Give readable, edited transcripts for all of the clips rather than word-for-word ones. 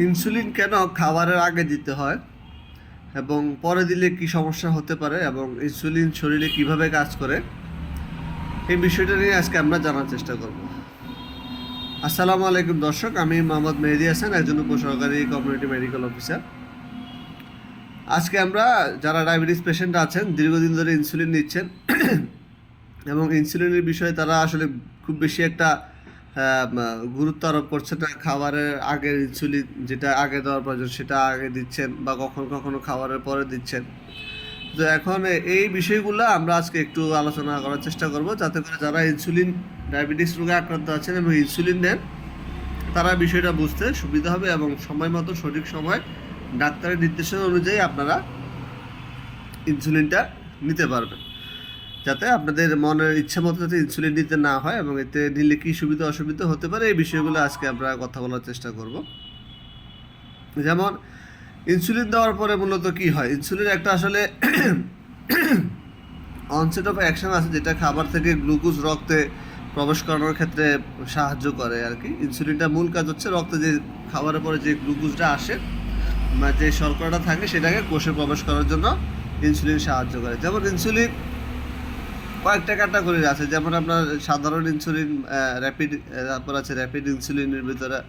Insulin কেন খাবারের আগে দিতে হয় এবং পরে দিলে কি সমস্যা হতে পারে এবং ইনসুলিন শরীরে কিভাবে কাজ করে এই বিষয়টা নিয়ে আজকে আমরা জানার চেষ্টা করব। আসসালামু আলাইকুম দর্শক, আমি মোহাম্মদ মেহেদি হাসান, একজন উপসহকারী কমিউনিটি মেডিকেল অফিসার। আজকে আমরা যারা ডায়াবেটিস পেশেন্ট আছেন, দীর্ঘদিন ধরে ইনসুলিন নিচ্ছেন এবং ইনসুলিনের বিষয়ে তারা আসলে খুব বেশি একটা গুরুত্ব আরোপ করছে না। খাবারের আগের ইনসুলিন যেটা আগে দেওয়ার প্রয়োজন সেটা আগে দিচ্ছেন বা কখনো কখনো খাবারের পরে দিচ্ছেন। তো এখন এই বিষয়গুলো আমরা আজকে একটু আলোচনা করার চেষ্টা করব, যাতে করে যারা ইনসুলিন ডায়াবেটিস রোগে আক্রান্ত আছেন এবং ইনসুলিন নেন তারা বিষয়টা বুঝতে সুবিধা হবে এবং সময় মতো সঠিক সময় ডাক্তারের নির্দেশনা অনুযায়ী আপনারা ইনসুলিনটা নিতে পারবেন, যাতে আপনাদের মনের ইচ্ছা মতো যাতে ইনসুলিন নিতে না হয় এবং এতে নিলে কী সুবিধা অসুবিধা হতে পারে এই বিষয়গুলো আজকে আমরা কথা বলার চেষ্টা করব। যেমন ইনসুলিন দেওয়ার পরে মূলত কি হয়, ইনসুলিন একটা আসলে অনসেট অফ অ্যাকশন আছে, যেটা খাবার থেকে গ্লুকোজ রক্তে প্রবেশ করানোর ক্ষেত্রে সাহায্য করে আর কি। ইনসুলিনটা মূল কাজ হচ্ছে রক্তে যে খাবারের পরে যে গ্লুকোজটা আসে বা যে শর্করাটা থাকে সেটাকে কোষে প্রবেশ করার জন্য ইনসুলিন সাহায্য করে। যেমন ইনসুলিন কয়েকটা ক্যাটাগরি আছে, যেমন আপনার সাধারণ ইনসুলিন, র্যাপিড, তারপর আছে র্যাপিড ইনসুলিনের ভিতরে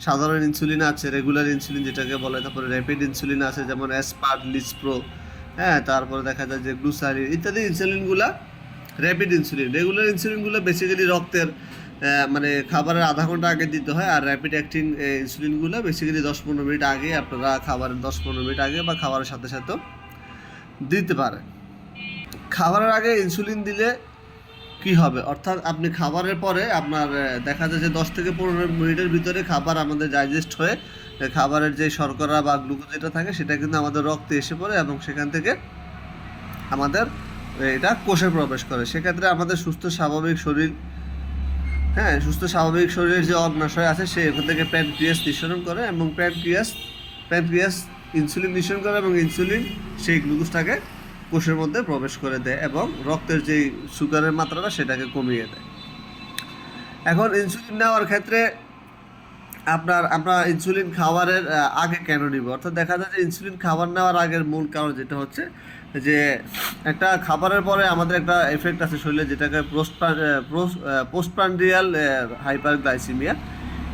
সাধারণ ইনসুলিন আছে, রেগুলার ইনসুলিন যেটাকে বলে, তারপরে র্যাপিড ইনসুলিন আছে যেমন অ্যাসপার্ট, লিসপ্রো, হ্যাঁ, তারপরে দেখা যায় যে গ্লুসারিন ইত্যাদি ইনসুলিনগুলা র্যাপিড ইনসুলিন। রেগুলার ইনসুলিনগুলো বেসিক্যালি রক্তের মানে খাবারের আধা ঘন্টা আগে দিতে হয়, আর র্যাপিড অ্যাক্টিং ইনসুলিনগুলো বেসিক্যালি 10-15 মিনিট আগে আপনারা খাবারের 10-15 মিনিট আগে বা খাবারের সাথে সাথেও দিতে পারে। খাবারের আগে ইনসুলিন দিলে কি হবে, অর্থাৎ আপনি খাবারের পরে আপনার দেখা যায় যে 10-15 মিনিটের ভিতরে খাবার আমাদের ডাইজেস্ট হয়ে খাবারের যে শর্করা বা গ্লুকোজ যেটা থাকে সেটা কিন্তু আমাদের রক্তে এসে পড়ে এবং সেখান থেকে আমাদের এটা কোষে প্রবেশ করে। সেক্ষেত্রে আমাদের সুস্থ স্বাভাবিক শরীর, হ্যাঁ, সুস্থ স্বাভাবিক শরীরের যে অগ্নাশয় আছে সে এখান থেকে প্যানক্রিয়াস নিঃসরণ করে এবং প্যানক্রিয়াস ইনসুলিন নিঃসরণ করে এবং ইনসুলিন সেই গ্লুকোজটাকে কোষের মধ্যে প্রবেশ করে দেয় এবং রক্তের যে সুগারের মাত্রাটা সেটাকে কমিয়ে দেয়। এখন ইনসুলিন নেওয়ার ক্ষেত্রে আমরা ইনসুলিন খাবারের আগে কেন নিব, অর্থাৎ দেখা যায় যে ইনসুলিন খাবার নেওয়ার আগের মূল কারণ যেটা হচ্ছে যে একটা খাবারের পরে আমাদের একটা এফেক্ট আছে শরীরে যেটাকে পোস্টপ্রান্ডিয়াল হাইপারগ্লাইসিমিয়া,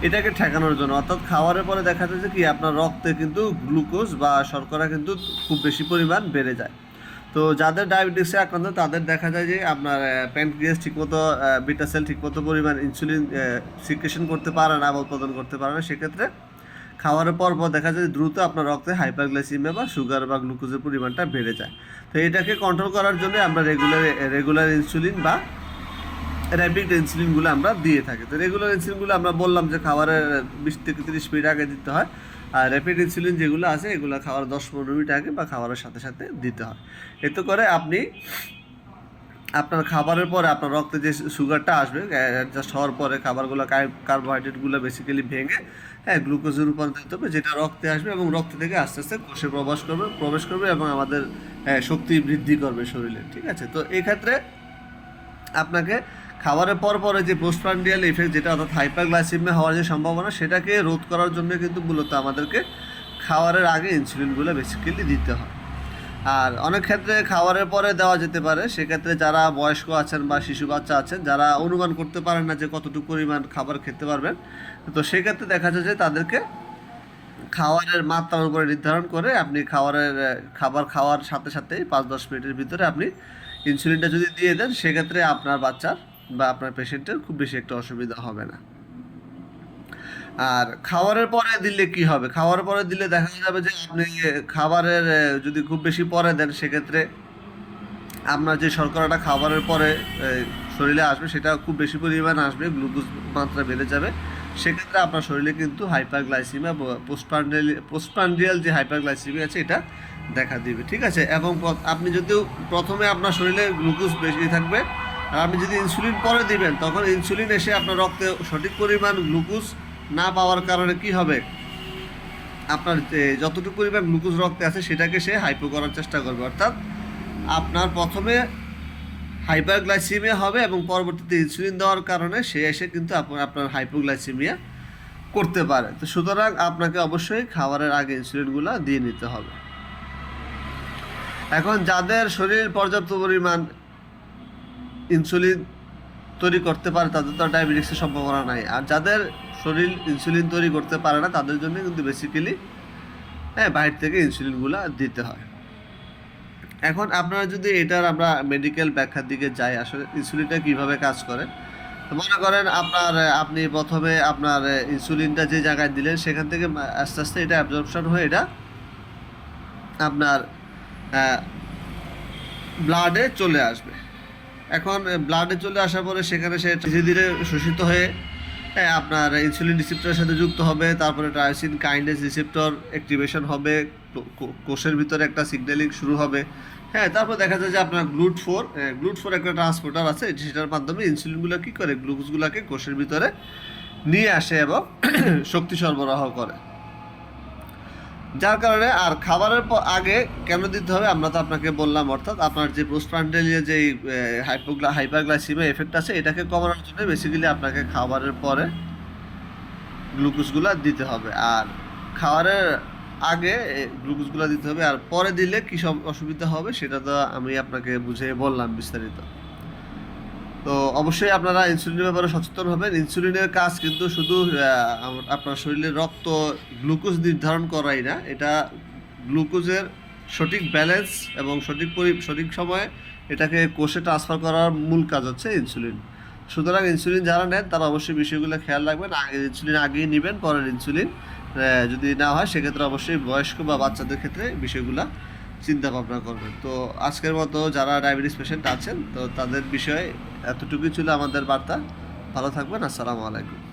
এটাকে ঠেকানোর জন্য। অর্থাৎ খাবারের পরে দেখা যায় যে কি আপনার রক্তে কিন্তু গ্লুকোজ বা শর্করা কিন্তু খুব বেশি পরিমাণ বেড়ে যায়। তো যাদের ডায়াবেটিসে আক্রান্ত তাদের দেখা যায় যে আপনার প্যানক্রিয়াস ঠিকমতো বিটা সেল ঠিকমতো পরিমাণ ইনসুলিন সিক্রেশন করতে পারে না বা উৎপাদন করতে পারে না। সেক্ষেত্রে খাওয়ার পর দেখা যায় দ্রুত আপনার রক্তে হাইপারগ্লাইসিমিয়া বা সুগার বা গ্লুকোজের পরিমাণটা বেড়ে যায়। তো এটাকে কন্ট্রোল করার জন্য আমরা রেগুলার ইনসুলিন বা র্যাপিড ইনসুলিনগুলো আমরা দিয়ে থাকি। তো রেগুলার ইনসুলিনগুলো আমরা বললাম যে খাবারের 20-30 মিনিট আগে দিতে হয়, আর র্যাপিড ইনসুলিন যেগুলো আছে এগুলো খাওয়ার 10-15 মিনিট আগে বা খাবারের সাথে সাথে দিতে হয়। এতে করে আপনি আপনার খাবারের পরে আপনার রক্তে যে সুগারটা আসবে অ্যাডজাস্ট হওয়ার পরে খাবারগুলো কার্বোহাইড্রেটগুলো বেসিক্যালি ভেঙে, হ্যাঁ, গ্লুকোজে রূপান্তরিত হবে, যেটা রক্তে আসবে এবং রক্ত থেকে আস্তে আস্তে কোষে প্রবেশ করবে এবং আমাদের শক্তি বৃদ্ধি করবে শরীরে। ঠিক আছে, তো এই ক্ষেত্রে আপনাকে খাবারের পরে যে পোস্টপ্রান্ডিয়াল ইফেক্ট যেটা অর্থাৎ হাইপারগ্লাইসেমিয়া হওয়ার যে সম্ভাবনা সেটাকে রোধ করার জন্য কিন্তু মূলত আমাদেরকে খাবারের আগে ইনসুলিনগুলো বেসিক্যালি দিতে হয়। আর অনেক ক্ষেত্রে খাবারের পরে দেওয়া যেতে পারে, সেক্ষেত্রে যারা বয়স্ক আছেন বা শিশু বাচ্চা আছেন যারা অনুমান করতে পারেন না যে কতটুকু পরিমাণ খাবার খেতে পারবেন, তো সেক্ষেত্রে দেখা যায় যে তাদেরকে খাবারের মাত্রার উপরে নির্ধারণ করে আপনি খাবার খাওয়ার সাথে সাথেই 5-10 মিনিটের ভিতরে আপনি ইনসুলিনটা যদি দিয়ে দেন, সেক্ষেত্রে আপনার বাচ্চার বা আপনার পেশেন্টের খুব বেশি একটা অসুবিধা হবে না। আর খাবারের পরে দিলে কি হবে, খাবারের পরে দিলে দেখা যাবে যে আপনি খাবারের যদি খুব বেশি পরে দেন সেক্ষেত্রে আপনার যে শর্করাটা খাবারের পরে শরীরে আসবে সেটা খুব বেশি পরিমাণ আসবে, গ্লুকোজ মাত্রা বেড়ে যাবে। সেক্ষেত্রে আপনার শরীরে কিন্তু হাইপারগ্লাইসিমিয়া, পোস্টপ্রান্ডিয়াল যে হাইপারগ্লাইসিমিয়া আছে এটা দেখা দিবে। ঠিক আছে, এবং আপনি যদিও প্রথমে আপনার শরীরে গ্লুকোজ বেশি থাকবে আর আপনি যদি ইনসুলিন পরে দিবেন তখন ইনসুলিন এসে আপনার রক্তে সঠিক পরিমাণ গ্লুকোজ না পাওয়ার কারণে কি হবে, আপনার যতটুকু পরিমাণ গ্লুকোজ রক্তে আছে সেটাকে সে হাইপো করার চেষ্টা করবে। অর্থাৎ আপনার প্রথমে হাইপারগ্লাইসিমিয়া হবে এবং পরবর্তীতে ইনসুলিন দেওয়ার কারণে সে এসে কিন্তু আপনার হাইপোগ্লাইসিমিয়া করতে পারে। তো সুতরাং আপনাকে অবশ্যই খাবারের আগে ইনসুলিনগুলো দিয়ে নিতে হবে। এখন যাদের শরীর পর্যাপ্ত পরিমাণ ইনসুলিন তৈরি করতে পারে তাদের তো ডায়াবেটিক্সের সম্ভাবনা নাই, আর যাদের শরীর ইনসুলিন তৈরি করতে পারে না তাদের জন্য কিন্তু বেসিক্যালি বাইরে থেকে ইনসুলিনগুলো দিতে হয়। এখন আপনারা যদি এটার আমরা মেডিকেল ব্যাখ্যার দিকে যাই, আসলে ইনসুলিনটা কীভাবে কাজ করে। তো মনে করেন আপনি প্রথমে আপনার ইনসুলিনটা যে জায়গায় দিলেন সেখান থেকে আস্তে আস্তে এটা অ্যাবজর্পশন হয়ে এটা আপনার ব্লাডে চলে আসবে। এখন ব্লাডে চলে আসার পরে সেখানে সে ধীরে ধীরে শোষিত হয়ে আপনার ইনসুলিন রিসেপ্টরের সাথে যুক্ত হবে, তারপরে ট্রায়োসিন কাইনেজ রিসেপ্টর অ্যাক্টিভেশন হবে, কোষের ভিতরে একটা সিগন্যালিং শুরু হবে। তারপর দেখা যায় যে আপনার গ্লুট4 একটা ট্রান্সপোর্টার আছে, সেটার মাধ্যমে ইনসুলিনগুলো কী করে গ্লুকোজগুলোকে কোষের ভিতরে নিয়ে আসে এবং শক্তি সরবরাহ করে। যার কারণে আর খাবারের আগে কেন দিতে হবে আমরা তো আপনাকে বললাম, অর্থাৎ আপনার যে পোস্টপ্রান্ডিয়াল যে হাইপারগ্লাইসিমিয়া এফেক্ট আছে এটাকে কমানোর জন্য বেসিক্যালি আপনাকে খাবারের পরে গ্লুকোজগুলো দিতে হবে। আর খাবারের আগে গ্লুকোজগুলো দিতে হবে, আর পরে দিলে কী সব অসুবিধা হবে সেটা তো আমি আপনাকে বুঝিয়ে বললাম বিস্তারিত। তো অবশ্যই আপনারা ইনসুলিনের ব্যাপারে সচেতন হবেন। ইনসুলিনের কাজ কিন্তু শুধু আপনার শরীরের রক্ত গ্লুকোজ নির্ধারণ করাই না, এটা গ্লুকোজের সঠিক ব্যালেন্স এবং সঠিক সময়ে এটাকে কোষে ট্রান্সফার করার মূল কাজ হচ্ছে ইনসুলিন। সুতরাং ইনসুলিন যারা নেন তারা অবশ্যই বিষয়গুলো খেয়াল রাখবেন। ইনসুলিন আগেই নেবেন, পরের ইনসুলিন যদি না হয় সেক্ষেত্রে অবশ্যই বয়স্ক বা বাচ্চাদের ক্ষেত্রে বিষয়গুলো চিন্তা ভাবনা করবেন। তো আজকের মতো যারা ডায়াবেটিস পেশেন্ট আছেন তো তাদের বিষয়ে এতটুকুই ছিল আমাদের বার্তা। ভালো থাকবেন। আসসালামু আলাইকুম।